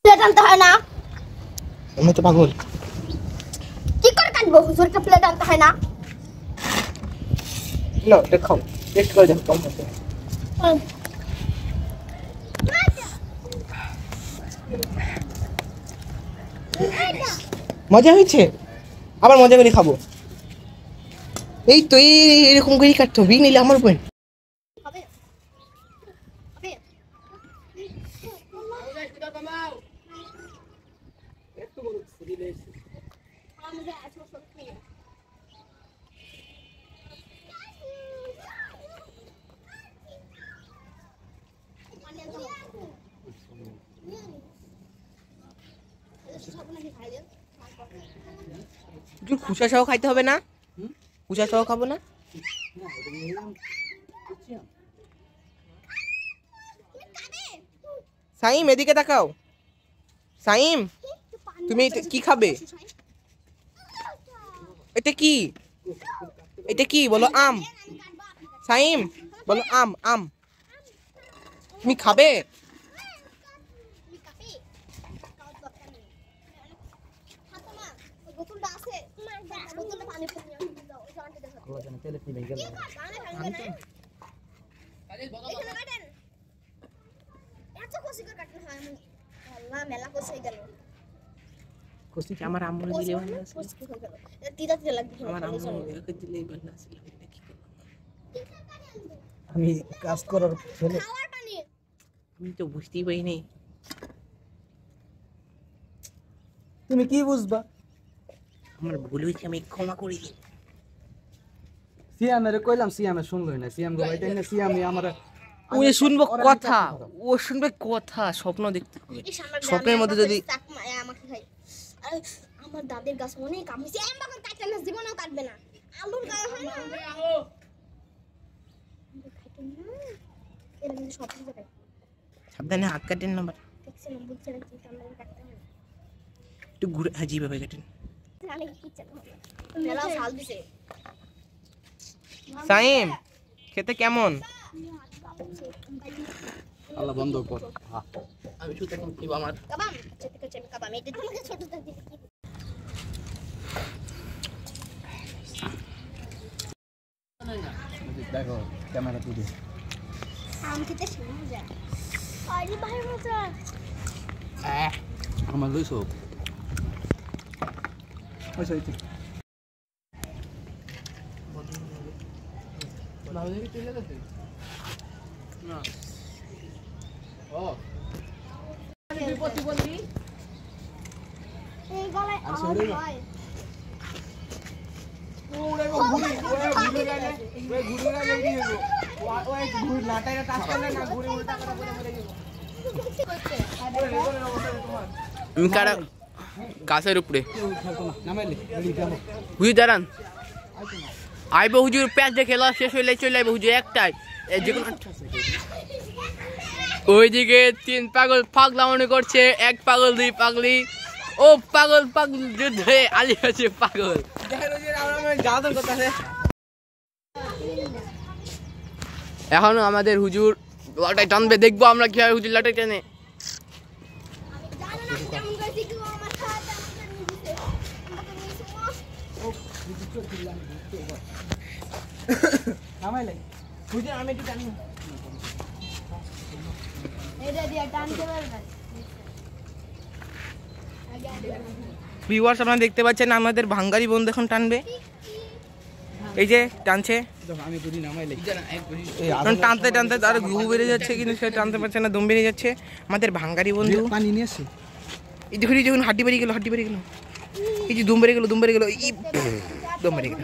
Plate আনতে হয় না? আমি তো পাগল। কি করে কাটবো? হুজুরকে প্লেট আনতে হয় না? না দেখো, টেস্ট করে দেখো কেমন আছে। মজা হয়েছে, আবার মজা করে খাবো। এই তো এরকম করেই কাটতে হবে, নিলে আমার বোন। হবে হবে আমাদের আজকে সত্যি মানে তো খুচা সহ খাইতে হবে না? খুচা সহ খাবো না? সাইম এদিকে তাকাও। সাইম তুমি কি খাবে? এটা কি? এটা কি বলো? আম। সাইম বলো আম। আম তুমি খাবে? আমার আম্মু দিলে ভালো আছে। আমার আম্মু একে দিলেই ভালো আছে। আমি কাজ করার ছেলে, আমি তো বুঝতেই পারিনি। তুমি কি বুঝবা? আমার ভুল হয়েছে, আমি ক্ষমা করি। সিয়ামের কইলাম, সিয়ামে শুনলই না। সিয়াম গোবাইতে না, সিয়ামই আমার ও শুনবো কথা, ও শুনবে কথা। স্বপ্ন দেখতে হবে, স্বপ্নের মধ্যে যদি আমার দাদির গাছ অনেক আম হয়েছে, এম বাগান কাটতে না, জীবনেও কাটবে না। আলুর গায়ে হয় না, এর মধ্যে সব কিছু কাটবে। সাবধানে হাত কাটেন না, দেখছিলাম বুঝছে না কি কামড়ে কাটতে হবে। একটু ঘুরে হাজি ভাবে কাটেন। তাহলে কি চাল হবে? মেলা ঝাল দিছে। সাইম খেতে কেমন? আল্লাহ বন্ধ কর। আমি শুধু এখন কি আমার কাবাম চেতে চেতে কাবাম এটা তোমাকে ছোট দাদি কি দেখো ক্যামেরা তুলে আম খেতে শুরু মজা। আরে ভাই মজা। আমার লইছো ওইসো এইতে ভালো দেখে চলে গেছে না। ও বিপত্তি বললি এই গলায় আওয়াজ হয়। ওরে ঘুরে ঘুরে গেলে ওই ঘুরে গেলে দিয়ে দেবো। ওই ঘুরে লাটাইটা টাচ করলে না, ঘুরে উল্টা করে মরে যাবো। আমি কারা গাছের উপরে হুজুর দাঁড়ান। আইব হুজুর, প্যাচ দিয়ে খেলা শেষ হইলে চলে আইব হুজুর একটাই। ওইদিকে 3 পাগল পাগলা মনে করছে, 1 পাগল 2 পাগলি। ও পাগল পাগল যুদ্ধে আলি হচ্ছে পাগল। এখন আমাদের হুজুর লাটাই টানবে, দেখবো আমরা কিভাবে হুজুর লাটাই টানে। ভিউয়ার্স আপনারা দেখতে পাচ্ছেন আমাদের ভাঙ্গারি বন্ধু এখন টানবে। এই যে টানছে, টানতে টানতে তার ঘু বেড়ে যাচ্ছে, কিন্তু সে টানতে পারছে না, দম বেরিয়ে যাচ্ছে। আমাদের ভাঙ্গারি বন্ধু পানি নিয়ে আসে। এই দেখুন, যখন হাড্ডি বেরিয়ে গেল, হাড্ডি বেরিয়ে গেল, এই যে দুম বেরিয়ে গেল, দুম বেরিয়ে গেল, দম বেরিয়ে গেল।